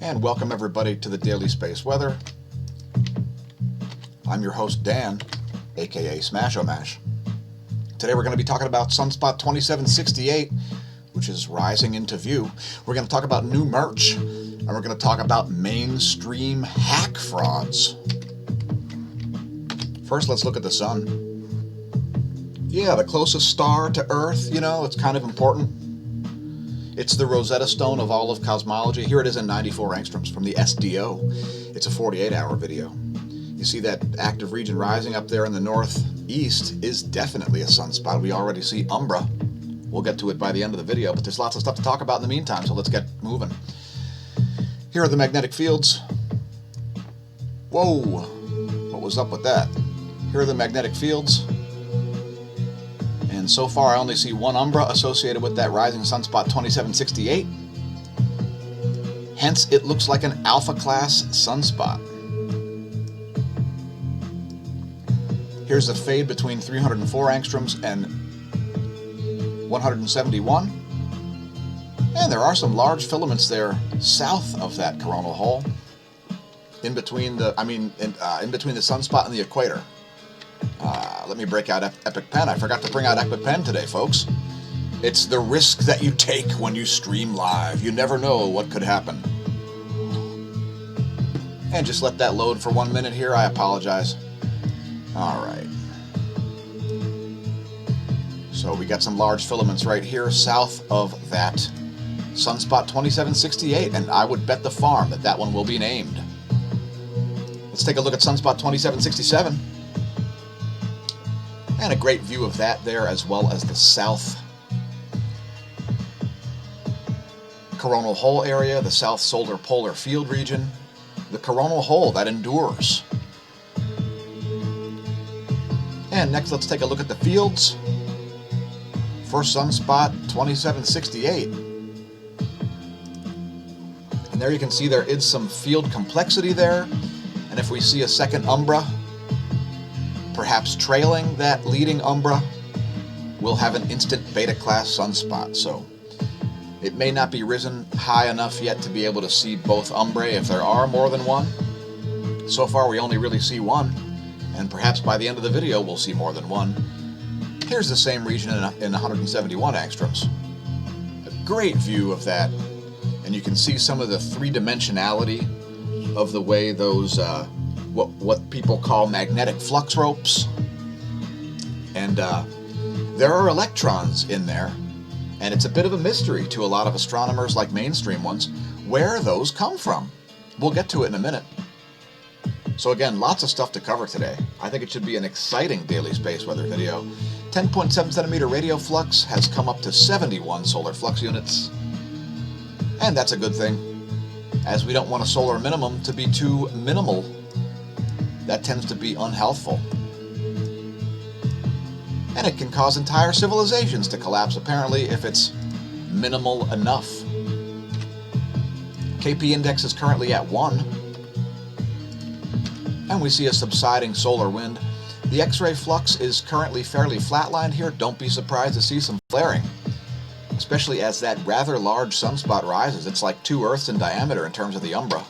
And welcome everybody to the Daily Space Weather. I'm your host Dan, aka smAsho. Today we're going to be talking about Sunspot 2768, which is rising into view. We're going to talk about new merch, and we're going to talk about mainstream hack frauds. First, let's look at the sun. Yeah, the closest star to Earth, it's kind of important. It's the Rosetta Stone of all of cosmology. Here it is in 94 angstroms from the SDO. It's a 48-hour video. You see that active region rising up there in the northeast is definitely a sunspot. We already see umbra. We'll get to it by the end of the video, but there's lots of stuff to talk about in the meantime, so let's get moving. Here are the magnetic fields. Whoa, what was up with that? Here are the magnetic fields. And so far I only see one umbra associated with that rising sunspot 2768. Hence it looks like an alpha class sunspot. Here's the fade between 304 angstroms and 171. And there are some large filaments there south of that coronal hole, in between the sunspot and the equator. Let me break out Epic Pen. I forgot to bring out Epic Pen today, folks. It's the risk that you take when you stream live. You never know what could happen. And just let that load for 1 minute here. I apologize. All right. So we got some large filaments right here south of that sunspot 2768, and I would bet the farm that that one will be named. Let's take a look at sunspot 2767. And a great view of that there, as well as the south coronal hole area, the south solar polar field region, the coronal hole that endures. And next, let's take a look at the fields for sunspot 2768. And there you can see there is some field complexity there. And if we see a second umbra, perhaps trailing that leading umbra, we'll have an instant beta class sunspot. So it may not be risen high enough yet to be able to see both umbrae if there are more than one. So far we only really see one, and perhaps by the end of the video we'll see more than one. Here's the same region in 171 angstroms. A great view of that, and you can see some of the three-dimensionality of the way those what people call magnetic flux ropes. And there are electrons in there, and it's a bit of a mystery to a lot of astronomers, like mainstream ones, where those come from. We'll get to it in a minute. So again, lots of stuff to cover today. I think it should be an exciting daily space weather video. 10.7 centimeter radio flux has come up to 71 solar flux units. And that's a good thing, as we don't want a solar minimum to be too minimal. That tends to be unhealthful. And it can cause entire civilizations to collapse, apparently, if it's minimal enough. KP index is currently at 1. And we see a subsiding solar wind. The X-ray flux is currently fairly flatlined here. Don't be surprised to see some flaring, especially as that rather large sunspot rises. It's like 2 Earths in diameter in terms of the umbra.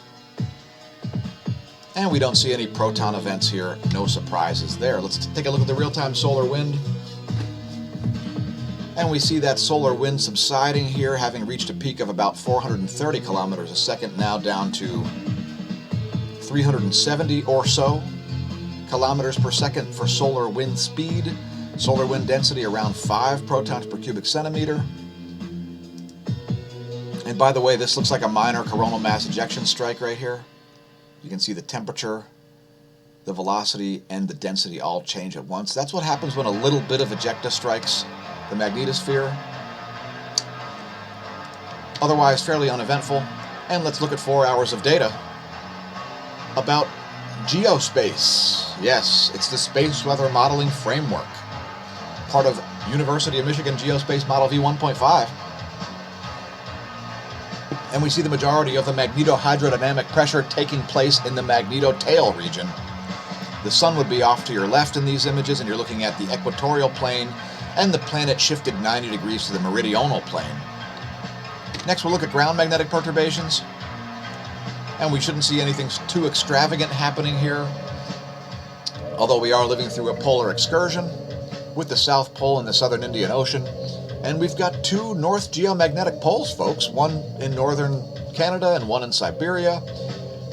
And we don't see any proton events here. No surprises there. Let's take a look at the real-time solar wind. And we see that solar wind subsiding here, having reached a peak of about 430 kilometers a second, now down to 370 or so kilometers per second for solar wind speed. Solar wind density around 5 protons per cubic centimeter. And by the way, this looks like a minor coronal mass ejection strike right here. You can see the temperature, the velocity, and the density all change at once. That's what happens when a little bit of ejecta strikes the magnetosphere. Otherwise, fairly uneventful. And let's look at 4 hours of data about geospace. Yes, it's the Space Weather Modeling Framework, part of University of Michigan Geospace Model V1.5. And we see the majority of the magnetohydrodynamic pressure taking place in the magnetotail region. The sun would be off to your left in these images, and you're looking at the equatorial plane, and the planet shifted 90 degrees to the meridional plane. Next, we'll look at ground magnetic perturbations. And we shouldn't see anything too extravagant happening here, although we are living through a polar excursion with the South Pole and the Southern Indian Ocean. And we've got two north geomagnetic poles, folks, one in northern Canada and one in Siberia,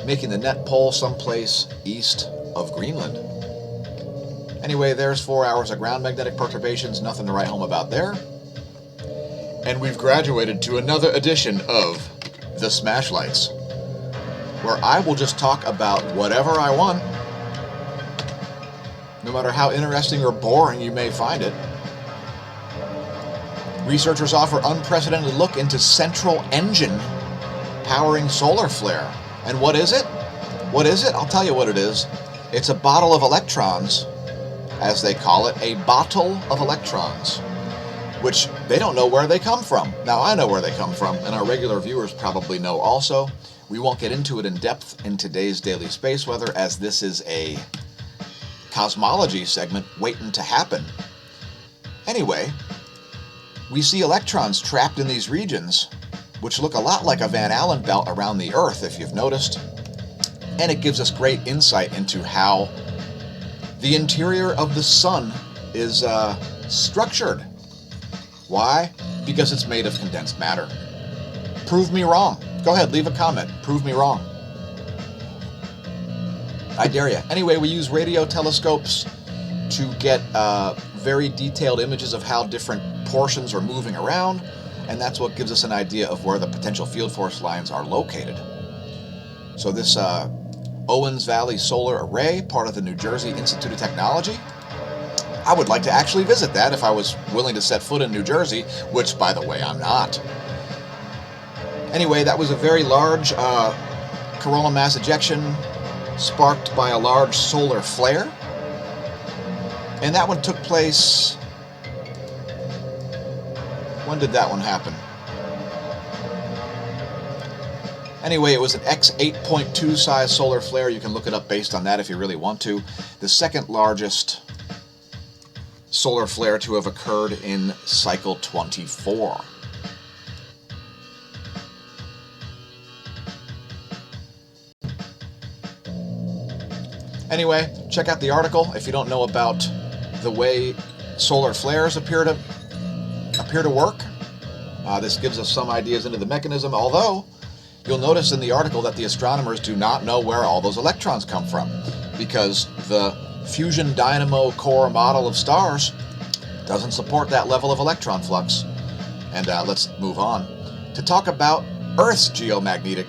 making the net pole someplace east of Greenland. Anyway, there's 4 hours of ground magnetic perturbations, nothing to write home about there. And we've graduated to another edition of the Smashlights, where I will just talk about whatever I want, no matter how interesting or boring you may find it. Researchers offer unprecedented look into central engine powering solar flare. And what is it? What is it? I'll tell you what it is. It's a bottle of electrons, as they call it, a bottle of electrons, which they don't know where they come from. Now I know where they come from, and our regular viewers probably know also. We won't get into it in depth in today's Daily Space Weather, as this is a cosmology segment waiting to happen. Anyway, we see electrons trapped in these regions, which look a lot like a Van Allen belt around the Earth, if you've noticed. And it gives us great insight into how the interior of the sun is structured. Why? Because it's made of condensed matter. Prove me wrong. Go ahead, leave a comment. Prove me wrong. I dare you. Anyway, we use radio telescopes to get very detailed images of how different portions are moving around, and that's what gives us an idea of where the potential field force lines are located. So this Owens Valley Solar Array, part of the New Jersey Institute of Technology, I would like to actually visit that if I was willing to set foot in New Jersey, which, by the way, I'm not. Anyway, that was a very large coronal mass ejection sparked by a large solar flare. And that one took place... When did that one happen? Anyway, it was an X8.2 size solar flare. You can look it up based on that if you really want to. The second largest solar flare to have occurred in cycle 24. Anyway, check out the article if you don't know about the way solar flares appear to work. This gives us some ideas into the mechanism, although you'll notice in the article that the astronomers do not know where all those electrons come from, because the fusion dynamo core model of stars doesn't support that level of electron flux. And let's move on to talk about Earth's geomagnetism.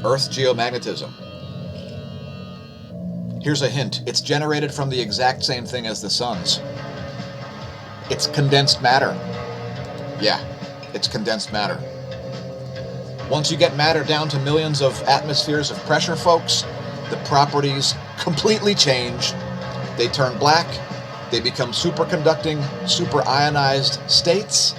Earth's geomagnetism. Here's a hint. It's generated from the exact same thing as the sun's. It's condensed matter. Yeah, it's condensed matter. Once you get matter down to millions of atmospheres of pressure, folks, the properties completely change. They turn black. They become superconducting, superionized states.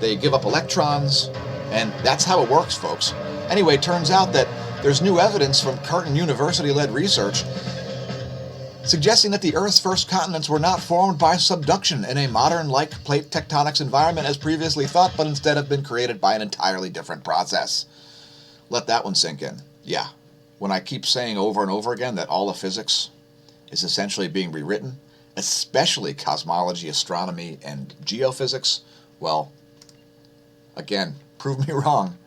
They give up electrons, and that's how it works, folks. Anyway, it turns out that there's new evidence from Curtin University-led research suggesting that the Earth's first continents were not formed by subduction in a modern-like plate tectonics environment as previously thought, but instead have been created by an entirely different process. Let that one sink in. Yeah, when I keep saying over and over again that all of physics is essentially being rewritten, especially cosmology, astronomy, and geophysics, well, again, prove me wrong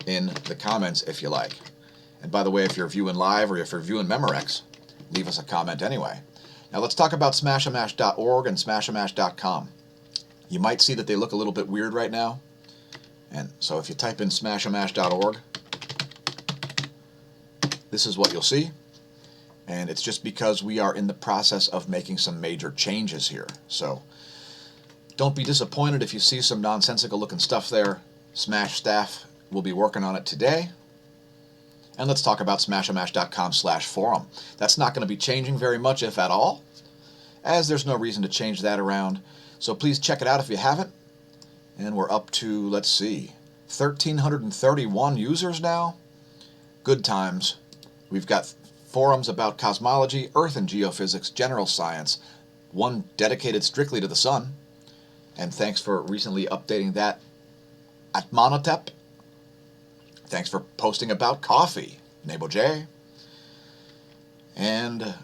in the comments if you like. And by the way, if you're viewing live or if you're viewing Memorex, leave us a comment anyway. Now let's talk about smAsho.org and smAsho.com. You might see that they look a little bit weird right now. And so if you type in smAsho.org, this is what you'll see. And it's just because we are in the process of making some major changes here. So don't be disappointed if you see some nonsensical looking stuff there. Smash staff will be working on it today. And let's talk about smAsho.com/forum. That's not going to be changing very much, if at all, as there's no reason to change that around. So please check it out if you haven't. And we're up to, let's see, 1,331 users now. Good times. We've got forums about cosmology, Earth and geophysics, general science, one dedicated strictly to the sun. And thanks for recently updating that at Monotep. Thanks for posting about coffee, Nabo J. And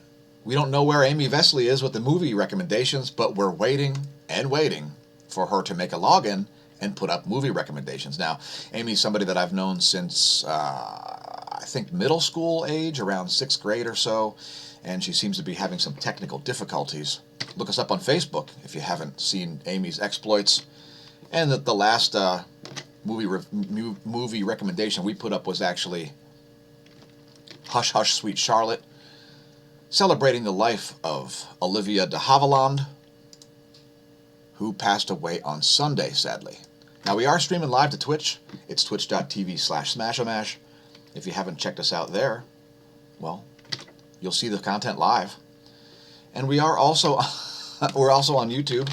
we don't know where Amy Vesley is with the movie recommendations, but we're waiting and waiting for her to make a login and put up movie recommendations. Now, Amy's somebody that I've known since, I think, middle school age, around 6th grade or so, and she seems to be having some technical difficulties. Look us up on Facebook if you haven't seen Amy's exploits. And the last movie recommendation we put up was actually Hush Hush Sweet Charlotte, celebrating the life of Olivia de Havilland, who passed away on Sunday, sadly. Now, we are streaming live to Twitch. It's twitch.tv/smAsho. If you haven't checked us out there, well, you'll see the content live. And we are also we're also on YouTube,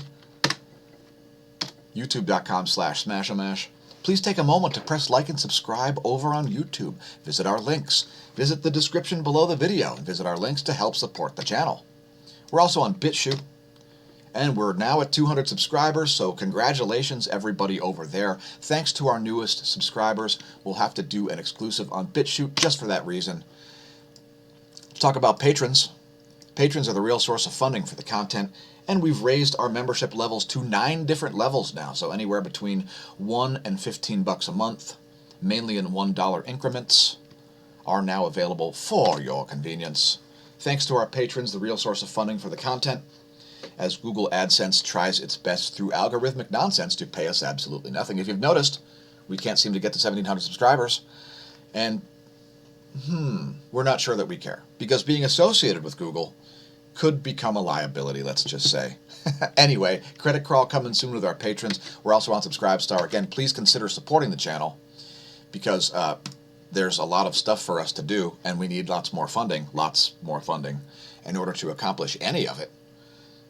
youtube.com/smAsho. Please take a moment to press like and subscribe over on YouTube. Visit our links. Visit the description below the video and visit our links to help support the channel. We're also on BitChute, and we're now at 200 subscribers, so congratulations everybody over there. Thanks to our newest subscribers. We'll have to do an exclusive on BitChute just for that reason. Let's talk about patrons. Patrons are the real source of funding for the content, and we've raised our membership levels to 9 different levels now, so anywhere between $1 and $15 a month, mainly in $1 increments, are now available for your convenience. Thanks to our patrons, the real source of funding for the content, as Google AdSense tries its best through algorithmic nonsense to pay us absolutely nothing. If you've noticed, we can't seem to get to 1,700 subscribers, and we're not sure that we care, because being associated with Google could become a liability, let's just say. Anyway, credit crawl coming soon with our patrons. We're also on Subscribestar. Again, please consider supporting the channel, because there's a lot of stuff for us to do, and we need lots more funding, in order to accomplish any of it.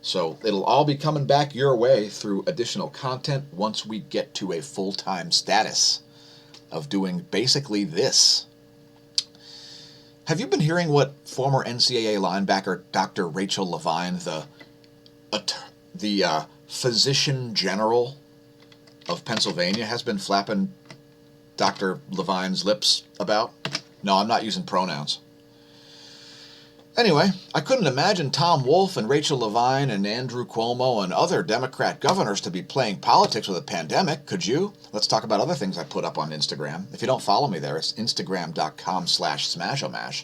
So it'll all be coming back your way through additional content once we get to a full-time status of doing basically this. Have you been hearing what former NCAA linebacker Dr. Rachel Levine, the physician general of Pennsylvania, has been flapping Dr. Levine's lips about? No, I'm not using pronouns. Anyway, I couldn't imagine Tom Wolfe and Rachel Levine and Andrew Cuomo and other Democrat governors to be playing politics with a pandemic, could you? Let's talk about other things I put up on Instagram. If you don't follow me there, it's instagram.com/smAsho.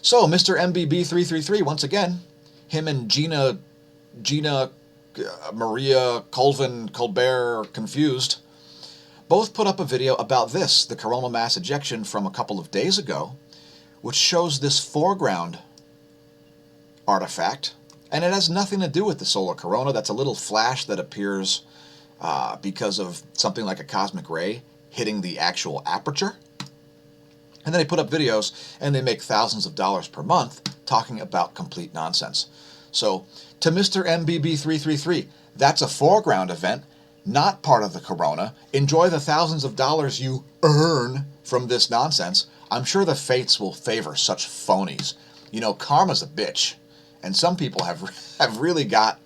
So, Mr. MBB333, once again, him and Gina Maria Colbert confused, both put up a video about this, the coronal mass ejection from a couple of days ago, which shows this foreground artifact, and it has nothing to do with the solar corona. That's a little flash that appears because of something like a cosmic ray hitting the actual aperture. And then they put up videos, and they make thousands of dollars per month talking about complete nonsense. So, to Mr. MBB333, that's a foreground event, not part of the corona. Enjoy the thousands of dollars you earn from this nonsense. I'm sure the fates will favor such phonies. You know, karma's a bitch, and some people have really got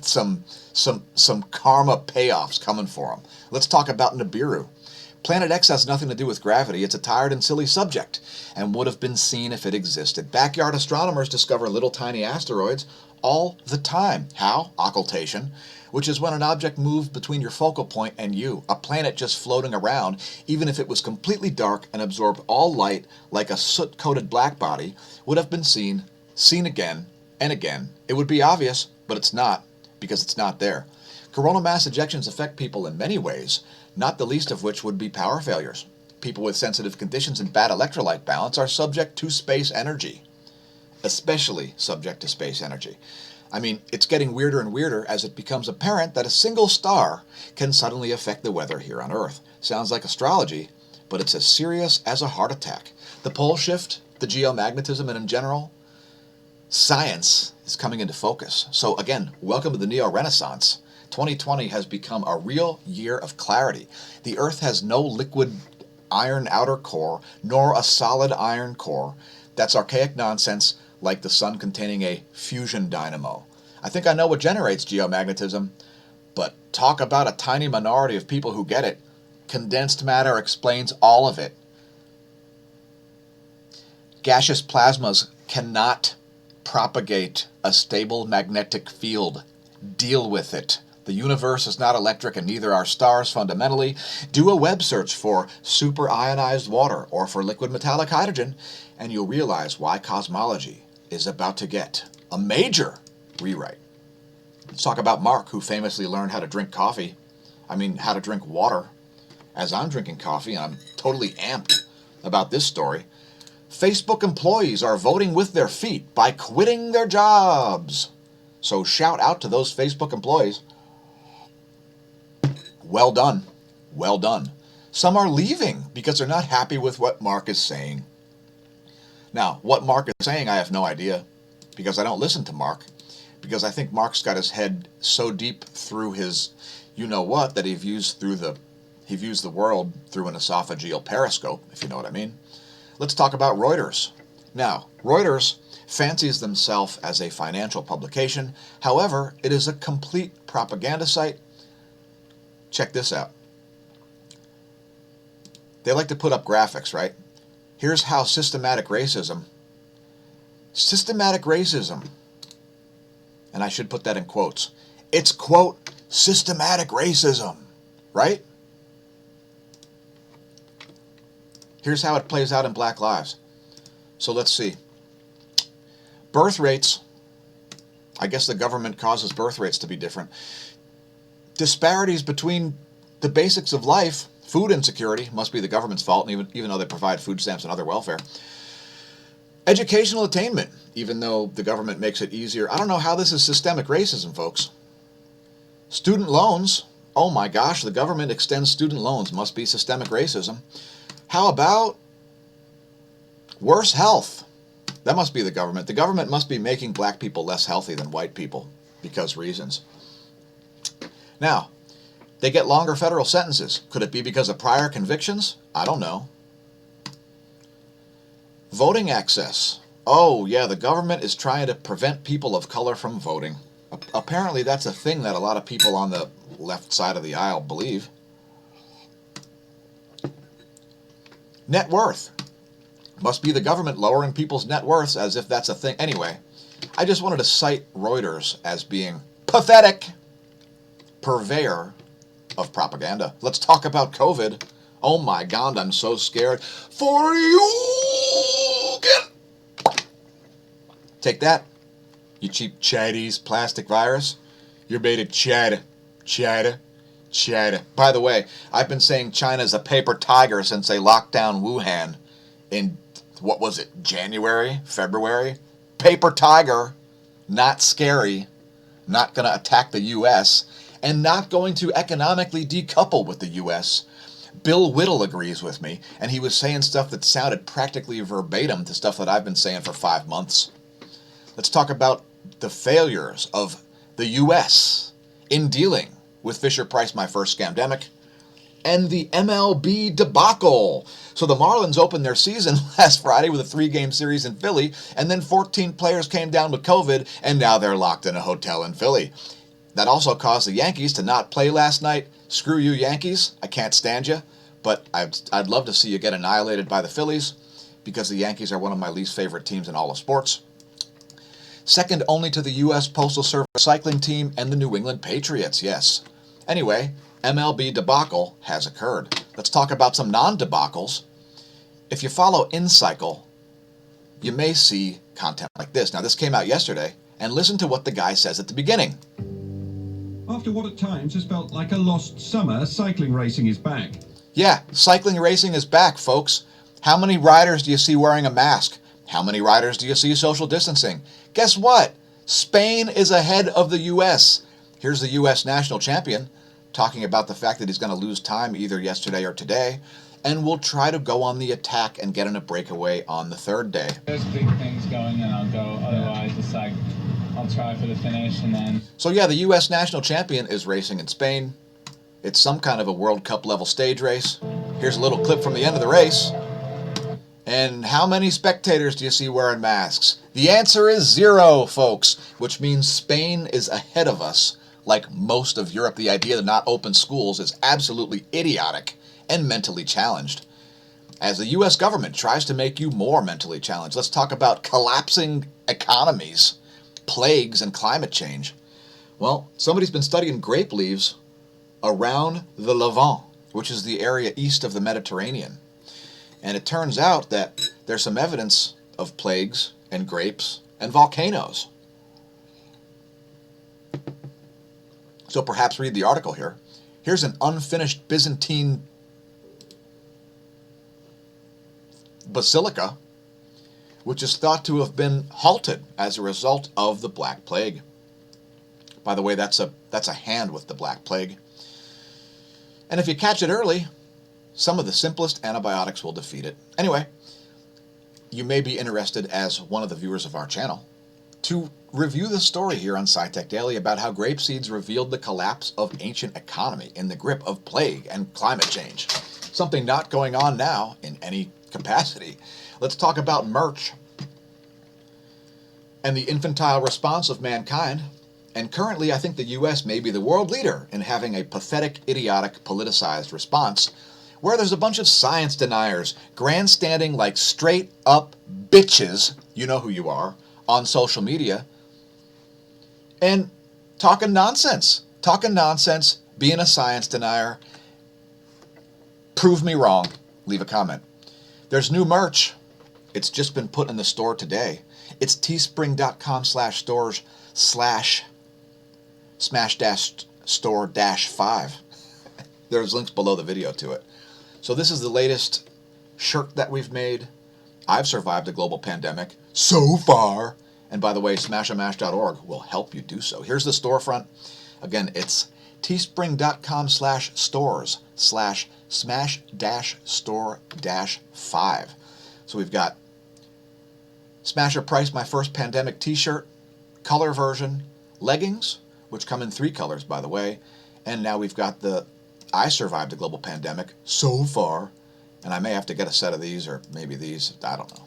some karma payoffs coming for them. Let's talk about Nibiru. Planet X has nothing to do with gravity. It's a tired and silly subject, and would have been seen if it existed. Backyard astronomers discover little tiny asteroids all the time. How? Occultation, which is when an object moves between your focal point and you. A planet just floating around, even if it was completely dark and absorbed all light like a soot-coated black body, would have been seen again and again. It would be obvious, but it's not, because it's not there. Coronal mass ejections affect people in many ways, not the least of which would be power failures. People with sensitive conditions and bad electrolyte balance are subject to space energy, especially subject to space energy. I mean, it's getting weirder and weirder as it becomes apparent that a single star can suddenly affect the weather here on Earth. Sounds like astrology, but it's as serious as a heart attack. The pole shift, the geomagnetism, and in general, science is coming into focus. So again, welcome to the Neo-Renaissance. 2020 has become a real year of clarity. The Earth has no liquid iron outer core, nor a solid iron core. That's archaic nonsense, like the sun containing a fusion dynamo. I think I know what generates geomagnetism, but talk about a tiny minority of people who get it. Condensed matter explains all of it. Gaseous plasmas cannot propagate a stable magnetic field. Deal with it. The universe is not electric, and neither are stars fundamentally. Do a web search for superionized water or for liquid metallic hydrogen, and you'll realize why cosmology is about to get a major rewrite. Let's talk about Mark, who famously learned how to drink how to drink water, as I'm drinking coffee, and I'm totally amped about this story. Facebook employees are voting with their feet by quitting their jobs. So shout out to those Facebook employees. Well done. Well done. Some are leaving because they're not happy with what Mark is saying. Now, what Mark is saying, I have no idea, because I don't listen to Mark, because I think Mark's got his head so deep through his you-know-what that he views the world through an esophageal periscope, if you know what I mean. Let's talk about Reuters. Now, Reuters fancies themselves as a financial publication. However, it is a complete propaganda site. Check this out. They like to put up graphics, right? Here's how systematic racism, and I should put that in quotes. It's, quote, systematic racism, right? Here's how it plays out in Black Lives. So let's see. Birth rates. I guess the government causes birth rates to be different. Disparities between the basics of life. Food insecurity must be the government's fault, even though they provide food stamps and other welfare. Educational attainment, even though the government makes it easier. I don't know how this is systemic racism, folks. Student loans. Oh my gosh, the government extends student loans. Must be systemic racism. How about worse health? That must be the government. The government must be making black people less healthy than white people because reasons. Now, they get longer federal sentences. Could it be because of prior convictions? I don't know. Voting access. Oh, yeah, the government is trying to prevent people of color from voting. Apparently, that's a thing that a lot of people on the left side of the aisle believe. Net worth. Must be the government lowering people's net worths as if that's a thing. Anyway, I just wanted to cite Reuters as being pathetic purveyor of propaganda. Let's talk about COVID. Oh my God, I'm so scared for you. Take that, you cheap Chinese plastic virus. You're made of China. By the way, I've been saying China's a paper tiger since they locked down Wuhan in, what was it, January, February? Paper tiger, not scary, not going to attack the U.S., and not going to economically decouple with the U.S. Bill Whittle agrees with me, and he was saying stuff that sounded practically verbatim to stuff that I've been saying for 5 months. Let's talk about the failures of the U.S. in dealing with Fisher-Price, My First Scamdemic, and the MLB debacle. So the Marlins opened their season last Friday with a 3-game series in Philly, and then 14 players came down with COVID, and now they're locked in a hotel in Philly. That also caused the Yankees to not play last night. Screw you, Yankees. I can't stand you, but I'd love to see you get annihilated by the Phillies, because the Yankees are one of my least favorite teams in all of sports. Second only to the U.S. Postal Service cycling team and the New England Patriots, yes. Anyway, MLB debacle has occurred. Let's talk about some non-debacles. If you follow InCycle, you may see content like this. Now, this came out yesterday, and listen to what the guy says at the beginning. After what at times has felt like a lost summer, cycling racing is back. Yeah, cycling racing is back, folks. How many riders do you see wearing a mask? How many riders do you see social distancing? Guess what? Spain is ahead of the U.S. Here's the U.S. national champion talking about the fact that he's going to lose time either yesterday or today, and will try to go on the attack and get in a breakaway on the third day. There's big things going, and I'll go. Otherwise, it's like I'll try for the finish, and then... So yeah, the U.S. national champion is racing in Spain. It's some kind of a World Cup level stage race. Here's a little clip from the end of the race. And how many spectators do you see wearing masks? The answer is 0, folks, which means Spain is ahead of us, like most of Europe. The idea to not open schools is absolutely idiotic, and mentally challenged. As the U.S. government tries to make you more mentally challenged, let's talk about collapsing economies, plagues, and climate change. Well, somebody's been studying grape leaves around the Levant, which is the area east of the Mediterranean. And it turns out that there's some evidence of plagues and grapes and volcanoes. So perhaps read the article here. Here's an unfinished Byzantine basilica, which is thought to have been halted as a result of the Black Plague. By the way, that's a hand with the Black Plague. And if you catch it early, some of the simplest antibiotics will defeat it. Anyway, you may be interested, as one of the viewers of our channel, to review the story here on SciTech Daily about how grape seeds revealed the collapse of ancient economy in the grip of plague and climate change. Something not going on now in any capacity. Let's talk about merch and the infantile response of mankind. And currently, I think the U.S. may be the world leader in having a pathetic, idiotic, politicized response, where there's a bunch of science deniers grandstanding like straight-up bitches, you know who you are, on social media, and talking nonsense, being a science denier. Prove me wrong. Leave a comment. There's new merch. It's just been put in the store today. It's teespring.com/stores/smash-store-5. There's links below the video to it. So this is the latest shirt that we've made. I've survived a global pandemic so far. And by the way, smashamash.org will help you do so. Here's the storefront. Again, it's teespring.com/stores/smash-store-5. So we've got Smasher Price My First Pandemic t-shirt, color version, leggings, which come in 3 colors, by the way. And now we've got the I Survived a Global Pandemic so far. And I may have to get a set of these, or maybe these, I don't know.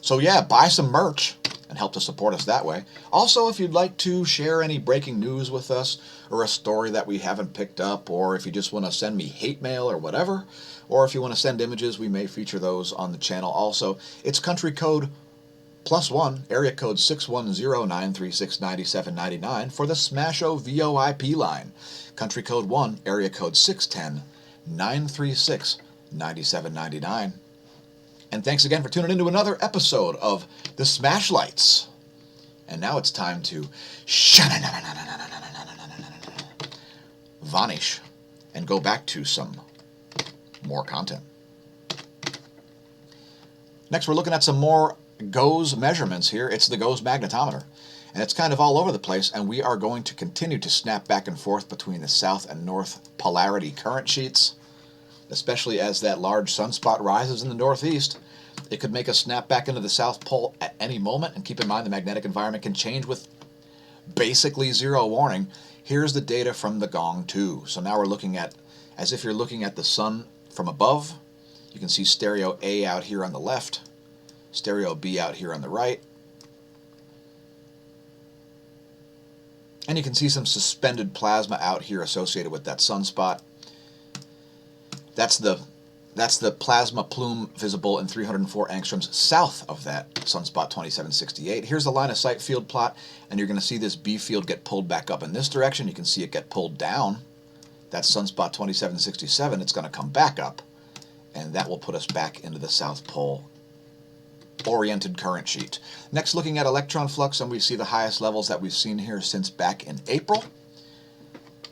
So yeah, buy some merch and help to support us that way. Also, if you'd like to share any breaking news with us, or a story that we haven't picked up, or if you just want to send me hate mail or whatever, or if you want to send images, we may feature those on the channel also. It's country code +1, area code 610-936-9799 for the SmAsho VoIP line. Country code 1, area code 610-936-9799. And thanks again for tuning into another episode of the Smash Lights. And now it's time to vanish and go back to some more content. Next, we're looking at some more GOES measurements here. It's the GOES magnetometer. And it's kind of all over the place, and we are going to continue to snap back and forth between the south and north polarity current sheets, especially as that large sunspot rises in the northeast. It could make us snap back into the South Pole at any moment, and keep in mind the magnetic environment can change with basically zero warning. Here's the data from the Gong 2. So now we're looking at, as if you're looking at the sun from above, you can see stereo A out here on the left, stereo B out here on the right, and you can see some suspended plasma out here associated with that sunspot. That's the plasma plume visible in 304 angstroms south of that sunspot 2768. Here's the line of sight field plot, and you're going to see this B field get pulled back up in this direction. You can see it get pulled down. That's sunspot 2767. It's going to come back up, and that will put us back into the South Pole oriented current sheet. Next, looking at electron flux, and we see the highest levels that we've seen here since back in April.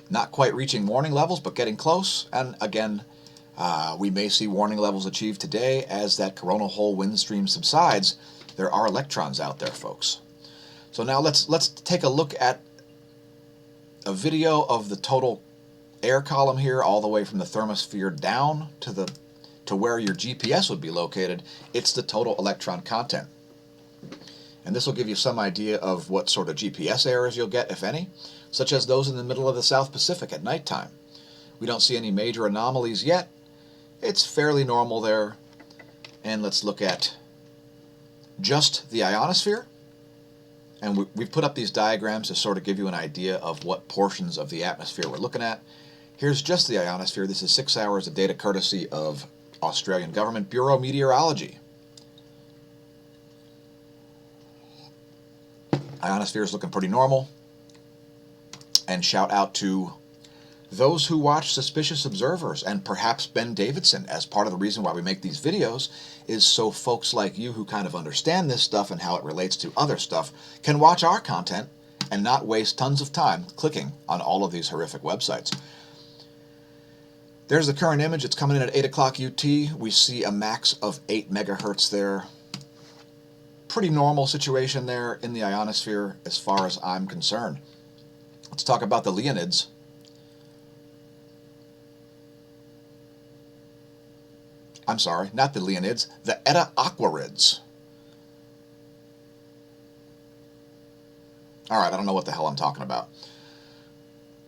Not quite reaching warning levels, but getting close. And again, we may see warning levels achieved today as that coronal hole wind stream subsides. There are electrons out there, folks. So now let's take a look at a video of the total air column here, all the way from the thermosphere down to where your GPS would be located. It's the total electron content. And this will give you some idea of what sort of GPS errors you'll get, if any, such as those in the middle of the South Pacific at nighttime. We don't see any major anomalies yet. It's fairly normal there. And let's look at just the ionosphere. And we've put up these diagrams to sort of give you an idea of what portions of the atmosphere we're looking at. Here's just the ionosphere. This is 6 hours of data courtesy of Australian Government Bureau of Meteorology. Ionosphere is looking pretty normal. And shout out to those who watch Suspicious Observers, and perhaps Ben Davidson, as part of the reason why we make these videos is so folks like you who kind of understand this stuff and how it relates to other stuff can watch our content and not waste tons of time clicking on all of these horrific websites. There's the current image. It's coming in at 8 o'clock UT. We see a max of 8 megahertz there. Pretty normal situation there in the ionosphere as far as I'm concerned. Let's talk about the Leonids. I'm sorry, not the Leonids, the Eta Aquarids. All right, I don't know what the hell I'm talking about.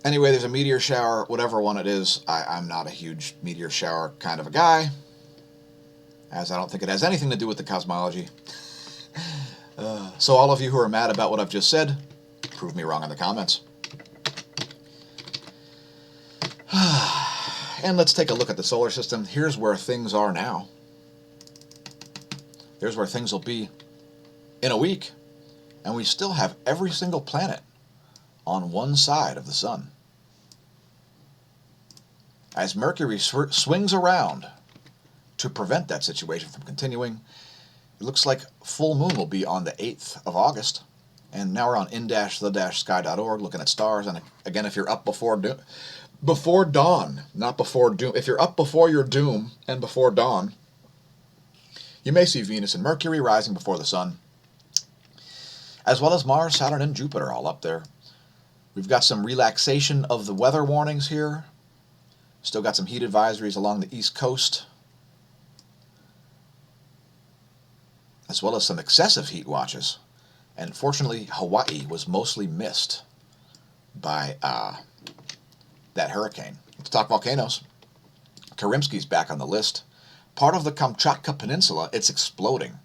Anyway, there's a meteor shower, whatever one it is. I'm not a huge meteor shower kind of a guy, as I don't think it has anything to do with the cosmology. So all of you who are mad about what I've just said, prove me wrong in the comments. And let's take a look at the solar system. Here's where things are now. Here's where things will be in a week. And we still have every single planet on one side of the sun. As Mercury swings around to prevent that situation from continuing, it looks like full moon will be on the 8th of August. And now we're on in-the-sky.org looking at stars. And again, if you're up before dawn, not before doom. If you're up before your doom and before dawn, you may see Venus and Mercury rising before the sun, as well as Mars, Saturn, and Jupiter all up there. We've got some relaxation of the weather warnings here. Still got some heat advisories along the East Coast, as well as some excessive heat watches. And fortunately, Hawaii was mostly missed by that hurricane. Let's talk volcanoes. Karimsky's back on the list. Part of the Kamchatka Peninsula, it's exploding,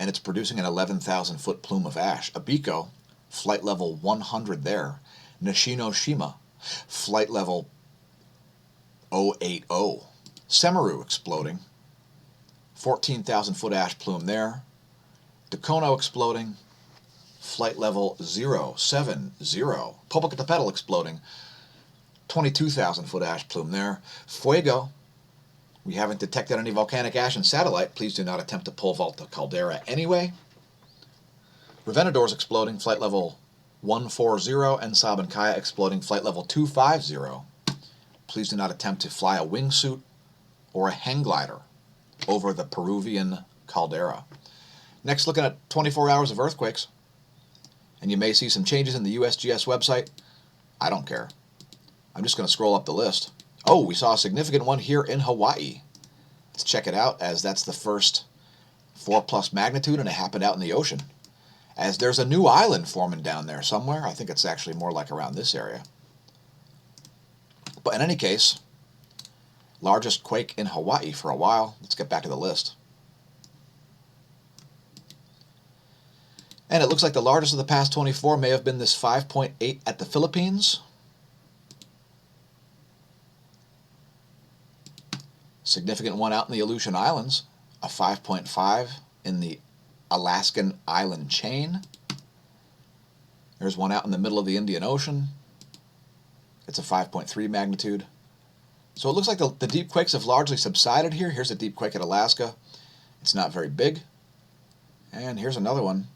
and it's producing an 11,000-foot plume of ash. Abiko, flight level 100 there. Nishinoshima, flight level 080. Semaru exploding, 14,000-foot ash plume there. Dakono exploding, flight level 070. Popocatépetl exploding, 22,000-foot ash plume there. Fuego, we haven't detected any volcanic ash in satellite. Please do not attempt to pole vault the caldera anyway. Revenador's exploding, flight level 140, and Sabancaya exploding, flight level 250. Please do not attempt to fly a wingsuit or a hang glider over the Peruvian caldera. Next, looking at 24 hours of earthquakes, and you may see some changes in the USGS website. I don't care. I'm just going to scroll up the list. Oh, we saw a significant one here in Hawaii. Let's check it out, as that's the first 4+ magnitude, and it happened out in the ocean. As there's a new island forming down there somewhere. I think it's actually more like around this area. But in any case, largest quake in Hawaii for a while. Let's get back to the list. And it looks like the largest of the past 24 may have been this 5.8 at the Philippines. Significant one out in the Aleutian Islands, a 5.5 in the Alaskan island chain. There's one out in the middle of the Indian Ocean. It's a 5.3 magnitude. So it looks like the deep quakes have largely subsided here. Here's a deep quake at Alaska. It's not very big. And here's another one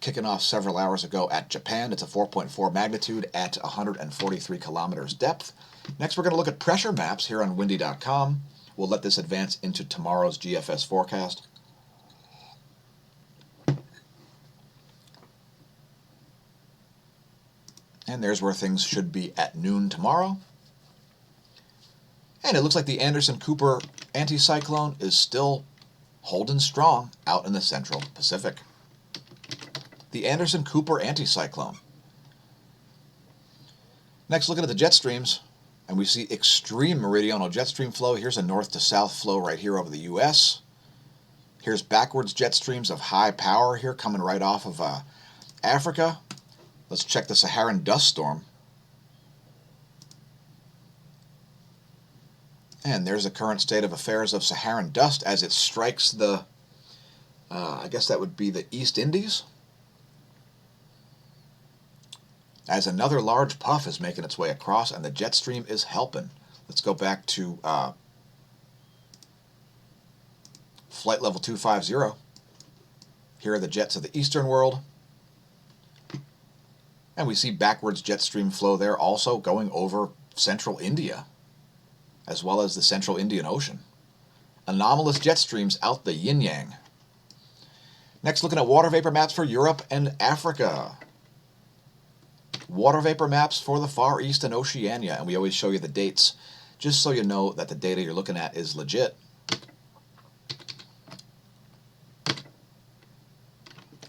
kicking off several hours ago at Japan. It's a 4.4 magnitude at 143 kilometers depth. Next, we're going to look at pressure maps here on windy.com. We'll let this advance into tomorrow's GFS forecast. And there's where things should be at noon tomorrow. And it looks like the Anderson-Cooper anticyclone is still holding strong out in the central Pacific. The Anderson-Cooper anticyclone. Next, looking at the jet streams, and we see extreme meridional jet stream flow. Here's a north to south flow right here over the U.S. Here's backwards jet streams of high power here coming right off of Africa. Let's check the Saharan dust storm. And there's the current state of affairs of Saharan dust as it strikes the, I guess that would be the East Indies, as another large puff is making its way across and the jet stream is helping. Let's go back to flight level 250. Here are the jets of the eastern world. And we see backwards jet stream flow there also going over central India, as well as the central Indian Ocean. Anomalous jet streams out the yin-yang. Next, looking at water vapor maps for Europe and Africa. Water vapor maps for the Far East and Oceania, and we always show you the dates, just so you know that the data you're looking at is legit.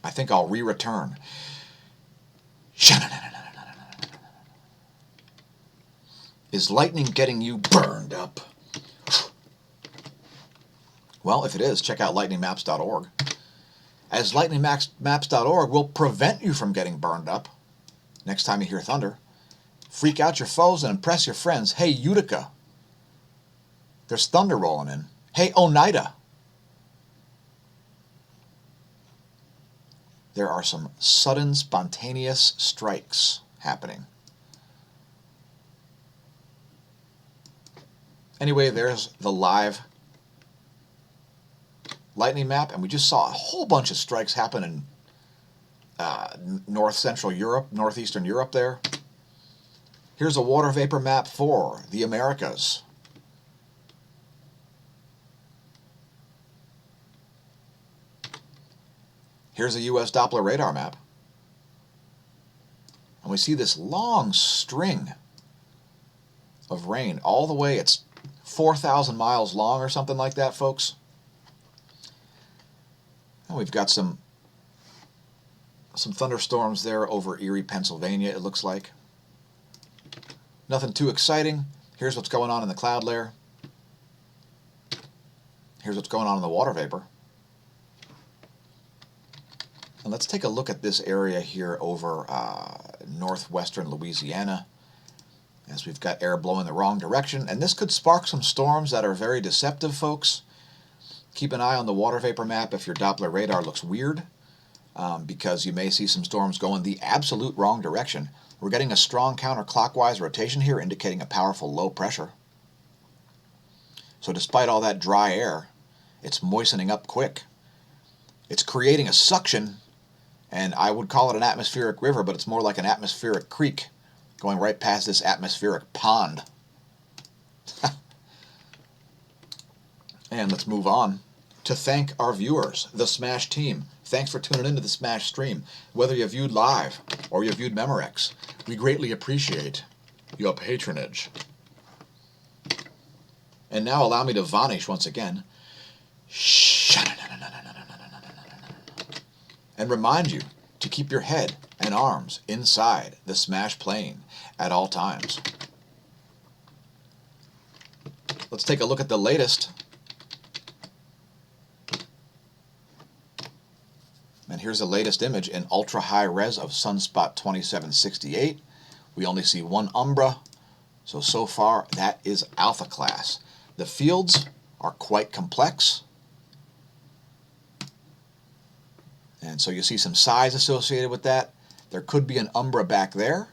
I think I'll re-return. Is lightning getting you burned up? Well, if it is, check out lightningmaps.org. As lightningmaps.org will prevent you from getting burned up next time you hear thunder. Freak out your foes and impress your friends. Hey, Utica, there's thunder rolling in. Hey, Oneida, there are some sudden, spontaneous strikes happening. Anyway, there's the live lightning map, and we just saw a whole bunch of strikes happen in north-central Europe, northeastern Europe there. Here's a water vapor map for the Americas. Here's a U.S. Doppler radar map. And we see this long string of rain all the way. It's 4,000 miles long or something like that, folks. And we've got some thunderstorms there over Erie, Pennsylvania, it looks like. Nothing too exciting. Here's what's going on in the cloud layer. Here's what's going on in the water vapor. And let's take a look at this area here over northwestern Louisiana, as we've got air blowing the wrong direction. And this could spark some storms that are very deceptive, folks. Keep an eye on the water vapor map if your Doppler radar looks weird, because you may see some storms going the absolute wrong direction. We're getting a strong counterclockwise rotation here, indicating a powerful low pressure. So despite all that dry air, it's moistening up quick. It's creating a suction, and I would call it an atmospheric river, but it's more like an atmospheric creek going right past this atmospheric pond. And let's move on to thank our viewers, the Smash team. Thanks for tuning into the Smash stream. Whether you viewed live or you viewed Memorex, we greatly appreciate your patronage. And now allow me to vanish once again. And remind you to keep your head and arms inside the Smash plane at all times. Let's take a look at the latest. And here's the latest image in ultra high res of Sunspot 2768. We only see one umbra, so far that is alpha class. The fields are quite complex, and so you see some size associated with that. There could be an umbra back there.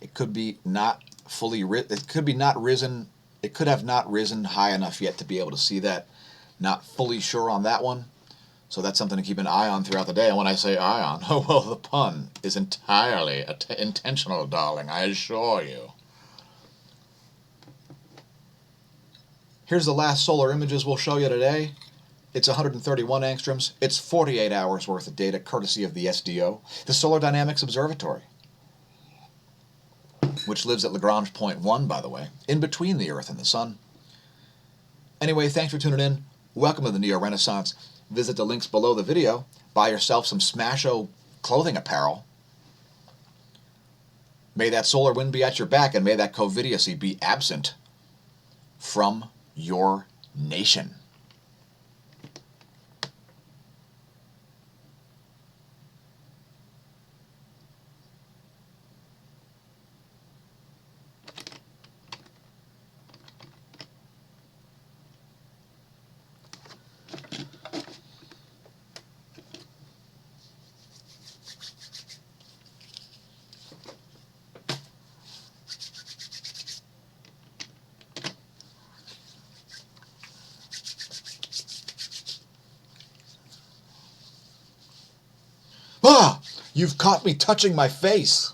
It could be not fully it could be not risen. It could have not risen high enough yet to be able to see that. Not fully sure on that one. So that's something to keep an eye on throughout the day. And when I say eye on, oh well, the pun is entirely intentional, darling, I assure you. Here's the last solar images we'll show you today. It's 131 angstroms. It's 48 hours worth of data, courtesy of the SDO, the Solar Dynamics Observatory, which lives at Lagrange point 1, by the way, in between the Earth and the Sun. Anyway, thanks for tuning in. Welcome to the Neo Renaissance. Visit the links below the video. Buy yourself some smAsho clothing apparel. May that solar wind be at your back, and may that covidiocy be absent from your nation. Ah! You've caught me touching my face.